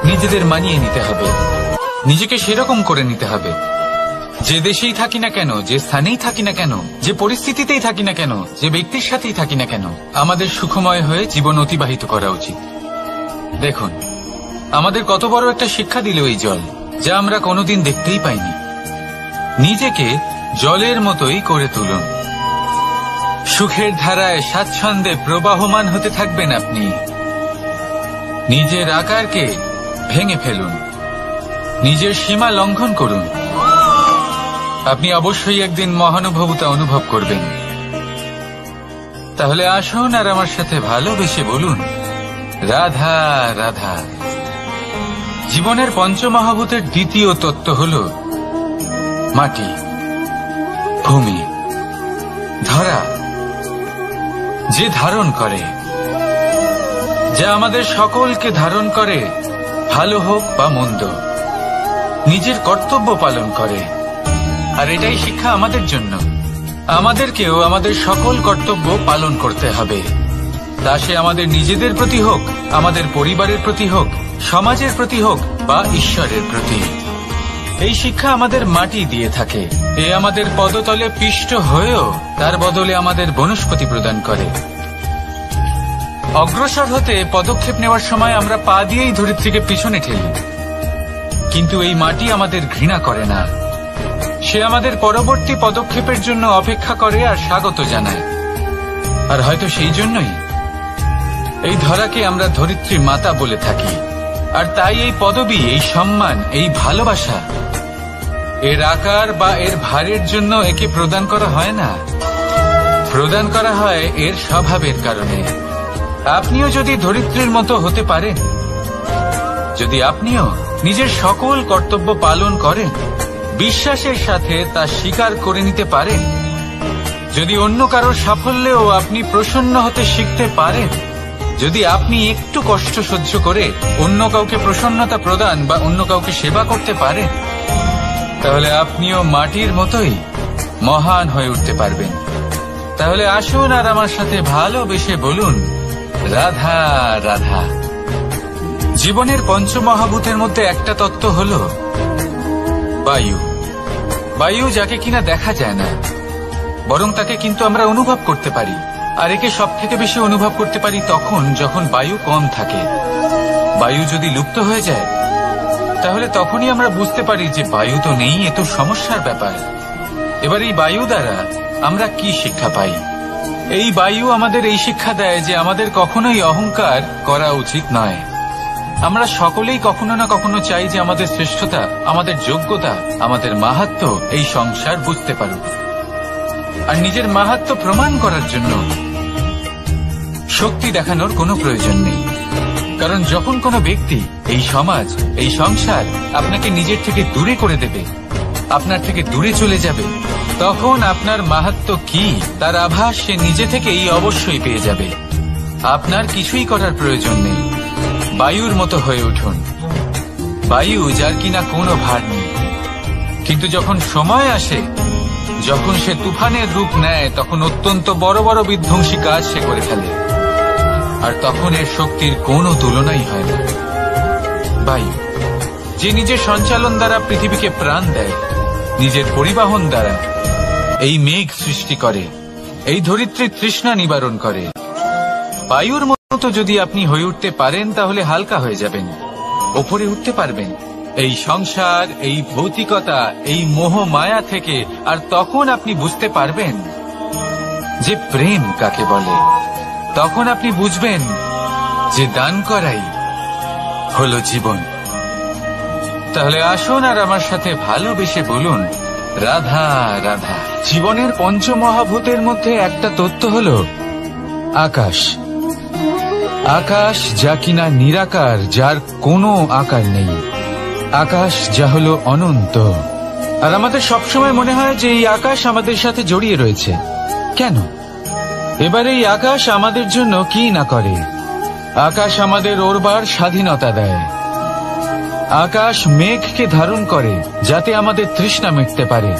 নিজেদের মানিয়ে নিতে হবে, নিজেকে সেরকম করে নিতে হবে। যে দেশেই থাকি না কেন, যে স্থানেই থাকি না কেন, যে পরিস্থিতিতেই থাকি না কেন, যে ব্যক্তির সাথেই থাকি না কেন, আমাদের সুখময় হয়ে জীবন অতিবাহিত করা উচিত। দেখুন, আমাদের কত বড় একটা শিক্ষা দিল এই জল, যা আমরা কোনোদিন দেখতেই পাইনি। নিজেকে জলের মতোই করে তুলুন। সুখের ধারায় স্বাচ্ছন্দ্যে প্রবাহমান হতে থাকবেন আপনি। নিজের আকারকে ভেঙে ফেলুন, নিজের সীমা লঙ্ঘন করুন। আপনি অবশ্যই একদিন মহানুভবতা অনুভব করবেন। তাহলে আসুন আর আমার সাথে ভালোবেসে বলুন, রাধা রাধা। জীবনের পঞ্চমহাভূতের দ্বিতীয় তত্ত্ব হল মাটি, ভূমি, ধরা, যে ধারণ করে, যা আমাদের সকলকে ধারণ করে, ভালো হোক বা মন্দ, নিজের কর্তব্য পালন করে। আর এটাই শিক্ষা আমাদের জন্য। আমাদেরকেও আমাদের সকল কর্তব্য পালন করতে হবে, তা সে আমাদের নিজেদের প্রতি হোক, আমাদের পরিবারের প্রতি হোক, সমাজের প্রতি হোক বা ঈশ্বরের প্রতি। এই শিক্ষা আমাদের মাটি দিয়ে থাকে। এ আমাদের পদতলে পিষ্ট হয়েও তার বদলে আমাদের বনস্পতি প্রদান করে। অগ্রসর হতে পদক্ষেপ নেওয়ার সময় আমরা পা দিয়েই ধরিত্রীকে পিছনে ঠেলি, কিন্তু এই মাটি আমাদের ঘৃণা করে না। সে আমাদের পরবর্তী পদক্ষেপের জন্য অপেক্ষা করে আর স্বাগত জানায়। আর হয়তো সেই জন্যই এই ধরাকে আমরা ধরিত্রী মাতা বলে থাকি। আর তাই এই পদবী, এই সম্মান, এই ভালোবাসা এর আকার বা এর ভারের জন্য একে প্রদান করা হয় না, প্রদান করা হয় এর স্বভাবের কারণে। আপনিও যদি ধরিত্রীর মতো হতে পারেন, যদি আপনিও নিজের সকল কর্তব্য পালন করেন, বিশ্বাসের সাথে তা স্বীকার করে নিতে পারেন, যদি অন্য কারোর সাফল্যেও আপনি প্রসন্ন হতে শিখতে পারেন, যদি আপনি একটু কষ্ট সহ্য করে অন্য কাউকে প্রসন্নতা প্রদান বা অন্য কাউকে সেবা করতে পারেন, তাহলে আপনিও মাটির মতোই মহান হয়ে উঠতে পারবেন। তাহলে আসুন আর আমার সাথে ভালোবেসে বলুন, রাধা রাধা। জীবনের পঞ্চমহাভূতের মধ্যে একটা তত্ত্ব হল বায়ু। বায়ু যাকে কিনা দেখা যায় না, বরং তাকে কিন্তু আমরা অনুভব করতে পারি। আর একে সব থেকে বেশি অনুভব করতে পারি তখন যখন বায়ু কম থাকে। বায়ু যদি লুপ্ত হয়ে যায়, তাহলে তখনই আমরা বুঝতে পারি যে বায়ু তো নেই, এ তো সমস্যার ব্যাপার। এবার এই বায়ু দ্বারা আমরা কি শিক্ষা পাই? এই বায়ু আমাদের এই শিক্ষা দেয় যে আমাদের কখনোই অহংকার করা উচিত নয়। আমরা সকলেই কখনো না কখনো চাই যে আমাদের শ্রেষ্ঠতা, আমাদের যোগ্যতা, আমাদের মাহাত্ম্য এই সংসার বুঝতে পারুক। আর নিজের মাহাত্ম্য প্রমাণ করার জন্য শক্তি দেখানোর কোনো প্রয়োজন নেই। কারণ যখন কোনো ব্যক্তি, এই সমাজ, এই সংসার আপনাকে নিজের থেকে দূরে করে দেবে, আপনার থেকে দূরে চলে যাবে, তখন আপনার মাহাত্ম্য কি তার আভাস সে নিজে থেকেই অবশ্যই পেয়ে যাবে। আপনার কিছুই করার প্রয়োজন নেই। বায়ুর মতো হয়ে উঠুন, বায়ু যার কিনা কোনো ভার নেই। কিন্তু যখন সময় আসে, যখন সে তুফানের রূপ নেয়, তখন অত্যন্ত বড় বড় বিধ্বংসী কাজ সে করে ফেলে। আর তখন এর শক্তির কোনো তুলনাই হয় না। বায়ু যে নিজের সঞ্চালন দ্বারা পৃথিবীকে প্রাণ দেয়, নিজের পরিবহন দ্বারা এই মেঘ সৃষ্টি করে, এই ধরিত্রীর তৃষ্ণা নিবারণ করে। বায়ুর মতো যদি আপনি হয়ে উঠতে পারেন, তাহলে হালকা হয়ে যাবেন, ওপরে উঠতে পারবেন এই সংসার, এই ভৌতিকতা, এই মোহ মায়া থেকে। আর তখন আপনি বুঝতে পারবেন যে প্রেম কাকে বলে। তখন আপনি বুঝবেন যে দান করাই হলো জীবন। তাহলে আসুন আর আমার সাথে ভালোবেসে বলুন, রাধা রাধা। জীবনের পঞ্চমহাভূতের মধ্যে একটা তত্ত্ব হল আকাশ। আকাশ যা কিনা নিরাকার, যার কোনো আকার নেই। আকাশ যা হলো অনন্ত। আর আমাদের সবসময় মনে হয় যে এই আকাশ আমাদের সাথে জড়িয়ে রয়েছে। কেন? এবার এই আকাশ আমাদের জন্য কি না করে। আকাশ আমাদের ওড়বার স্বাধীনতা দেয়। আকাশ মেঘকে ধারণ করে যাতে আমাদের তৃষ্ণা মিটতে পারে।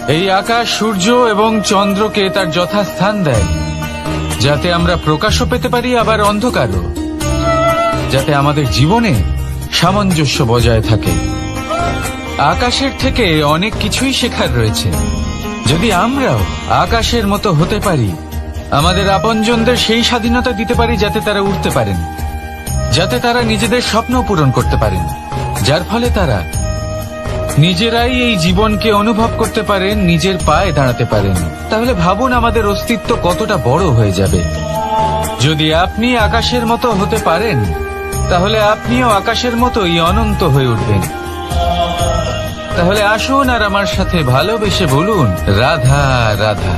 এই আকাশ সূর্য এবং চন্দ্রকে তার যথাস্থান দেয়, যাতে আমরা প্রকাশও পেতে পারি, আবার অন্ধকারও, যাতে আমাদের জীবনে সামঞ্জস্য বজায় থাকে। আকাশের থেকে অনেক কিছুই শেখার রয়েছে। যদি আমরাও আকাশের মতো হতে পারি, আমাদের আপনজনদের সেই স্বাধীনতা দিতে পারি যাতে তারা উঠতে পারেন, যাতে তারা নিজেদের স্বপ্ন পূরণ করতে পারেন, যার ফলে তারা নিজেরাই এই জীবনকে অনুভব করতে পারেন, নিজের পায়ে দাঁড়াতে পারেন, তাহলে ভাবুন আমাদের অস্তিত্ব কতটা বড় হয়ে যাবে। যদি আপনি আকাশের মতো হতে পারেন, তাহলে আপনিও আকাশের মতোই অনন্ত হয়ে উঠবেন। তাহলে আসুন আর আমার সাথে ভালোবেসে বলুন, রাধা রাধা।